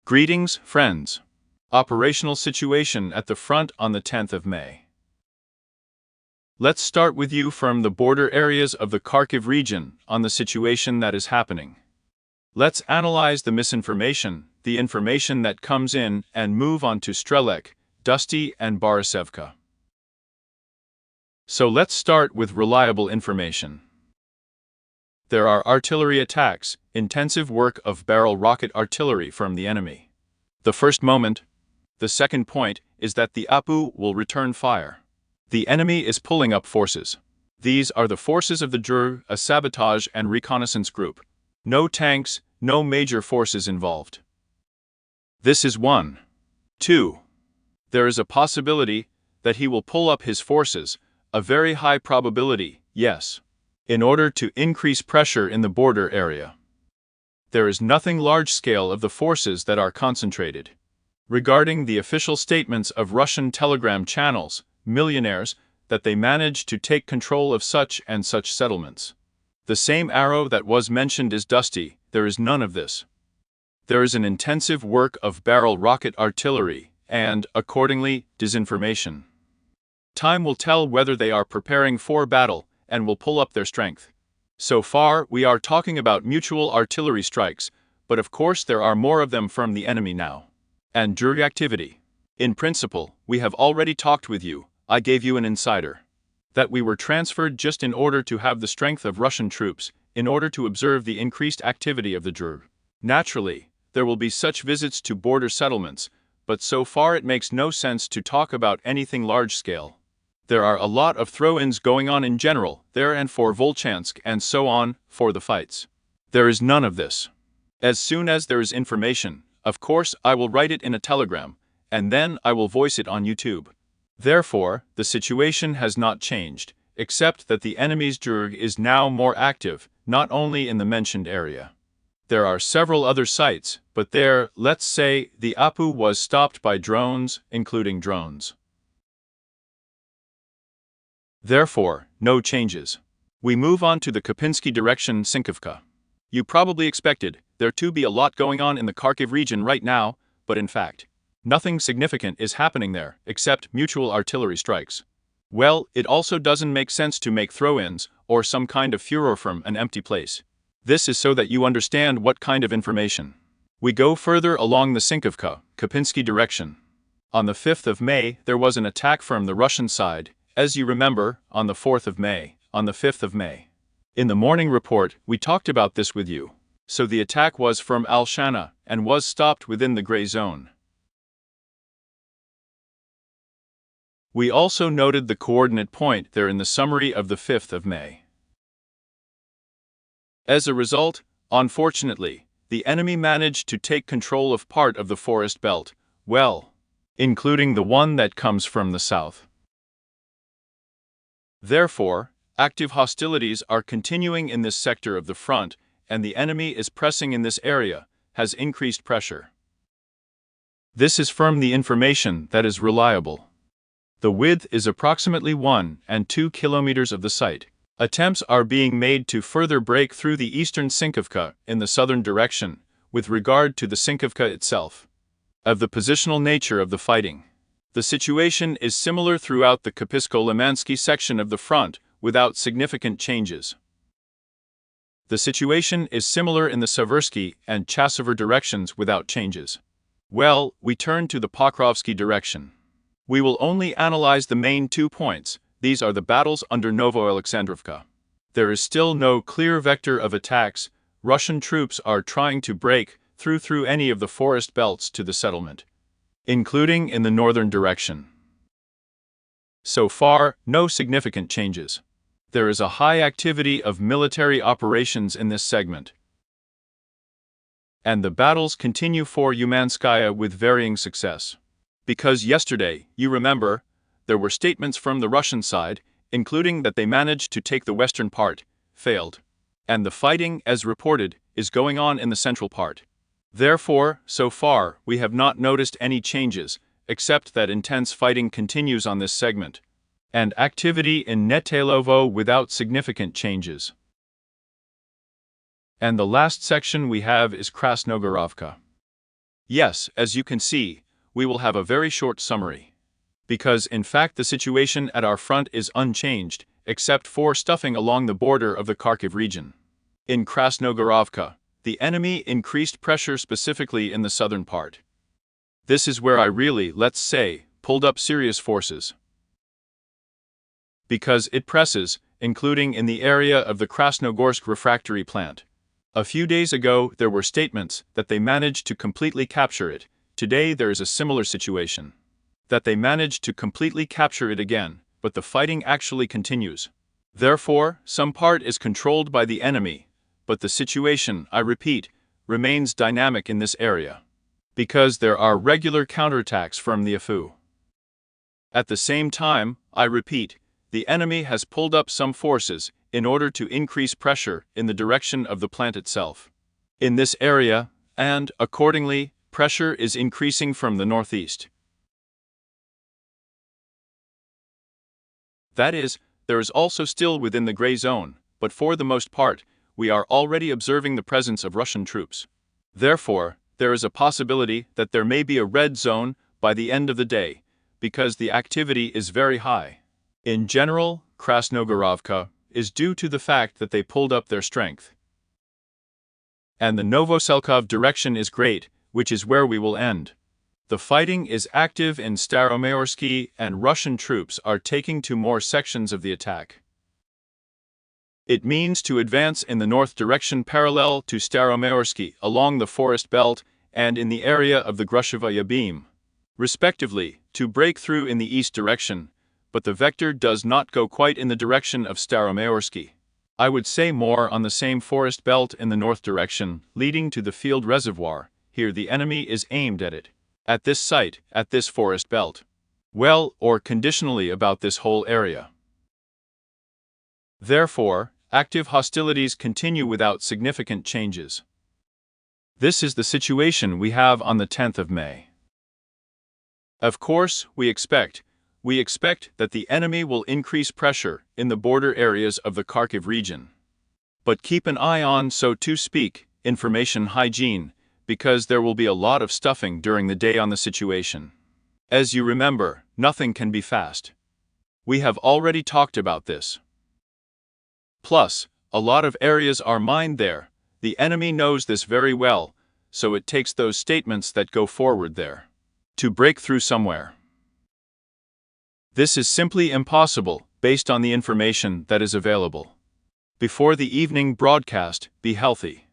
Greetings, friends. Operational situation at the front on the 10th of May. Let's start with you from the border areas of the Kharkiv region on the situation that is happening. Let's analyze the misinformation, the information that comes in, and move on to Strelec, Dusty, and Borisevka. So let's start with reliable information. There are artillery attacks, intensive work of barrel rocket artillery from the enemy. The first moment. The second point is that the APU will return fire. The enemy is pulling up forces. These are the forces of the DRU, a sabotage and reconnaissance group. No tanks, no major forces involved. This is 1. 2. There is a possibility that he will pull up his forces, a very high probability, yes, in order to increase pressure in the border area. There is nothing large-scale of the forces that are concentrated. Regarding the official statements of Russian telegram channels, millionaires, that they managed to take control of such and such settlements. The same arrow that was mentioned is Dusty, there is none of this. There is an intensive work of barrel rocket artillery, and, accordingly, disinformation. Time will tell whether they are preparing for battle, and will pull up their strength. So far, we are talking about mutual artillery strikes, but of course there are more of them from the enemy now. And DRU activity. In principle, we have already talked with you, I gave you an insider. That we were transferred just in order to have the strength of Russian troops, in order to observe the increased activity of the DRU. Naturally, there will be such visits to border settlements, but so far it makes no sense to talk about anything large-scale. There are a lot of throw-ins going on in general, there and for Volchansk and so on, for the fights. There is none of this. As soon as there is information, of course I will write it in a telegram, and then I will voice it on YouTube. Therefore, the situation has not changed, except that the enemy's DRU is now more active, not only in the mentioned area. There are several other sites, but there, let's say, the APU was stopped by drones, including drones. Therefore, no changes. We move on to the Kupinsky direction, Sinkovka. You probably expected there to be a lot going on in the Kharkiv region right now, but in fact, nothing significant is happening there except mutual artillery strikes. Well, it also doesn't make sense to make throw-ins or some kind of furor from an empty place. This is so that you understand what kind of information. We go further along the Sinkovka, Kupinsky direction. On the 5th of May, there was an attack from the Russian side, as you remember, on the 4th of May, on the 5th of May. In the morning report, we talked about this with you. So the attack was from Alshana and was stopped within the gray zone. We also noted the coordinate point there in the summary of the 5th of May. As a result, unfortunately, the enemy managed to take control of part of the forest belt, well, including the one that comes from the south. Therefore, active hostilities are continuing in this sector of the front, and the enemy is pressing in this area, has increased pressure. This is from the information that is reliable. The width is approximately 1 and 2 kilometers of the site. Attempts are being made to further break through the eastern Sinkovka in the southern direction, with regard to the Sinkovka itself. Of the positional nature of the fighting. The situation is similar throughout the Kupisko-Limansky section of the front, without significant changes. The situation is similar in the Seversky and Chasiver directions without changes. Well, we turn to the Pokrovsky direction. We will only analyze the main 2 points. These are the battles under Novoalexandrovka. There is still no clear vector of attacks. Russian troops are trying to break through any of the forest belts to the settlement, including in the northern direction. So far, no significant changes. There is a high activity of military operations in this segment. And the battles continue for Umanskaya with varying success. Because yesterday, you remember, there were statements from the Russian side, including that they managed to take the western part, failed. And the fighting, as reported, is going on in the central part. Therefore, so far, we have not noticed any changes, except that intense fighting continues on this segment, and activity in Netailovo without significant changes. And the last section we have is Krasnogorovka. Yes, as you can see, we will have a very short summary. Because in fact the situation at our front is unchanged, except for stuffing along the border of the Kharkiv region. In Krasnogorovka, the enemy increased pressure specifically in the southern part. This is where I really, let's say, pulled up serious forces. Because it presses, including in the area of the Krasnogorsk refractory plant. A few days ago there were statements that they managed to completely capture it. Today there is a similar situation. That they managed to completely capture it again, but the fighting actually continues. Therefore, some part is controlled by the enemy, but the situation, I repeat, remains dynamic in this area. Because there are regular counterattacks from the AFU. At the same time, I repeat, the enemy has pulled up some forces in order to increase pressure in the direction of the plant itself. In this area, and, accordingly, pressure is increasing from the northeast. That is, there is also still within the gray zone, but for the most part, we are already observing the presence of Russian troops. Therefore, there is a possibility that there may be a red zone by the end of the day, because the activity is very high. In general, Krasnogorovka is due to the fact that they pulled up their strength. And the Novoselkov direction is great, which is where we will end. The fighting is active in Staromayorsky and Russian troops are taking to more sections of the attack. It means to advance in the north direction parallel to Staromayorsky along the forest belt and in the area of the Grushevaya beam, respectively, to break through in the east direction, but the vector does not go quite in the direction of Staromayorsky. I would say more on the same forest belt in the north direction, leading to the field reservoir. Here the enemy is aimed at it. At this site, at this forest belt. Well, or conditionally about this whole area. Therefore, active hostilities continue without significant changes. This is the situation we have on the 10th of May. Of course, we expect that the enemy will increase pressure in the border areas of the Kharkiv region. But keep an eye on, so to speak, information hygiene, because there will be a lot of stuffing during the day on the situation. As you remember, nothing can be fast. We have already talked about this. Plus, a lot of areas are mined there. The enemy knows this very well, so it takes those statements that go forward there to break through somewhere. This is simply impossible, based on the information that is available. Before the evening broadcast, be healthy.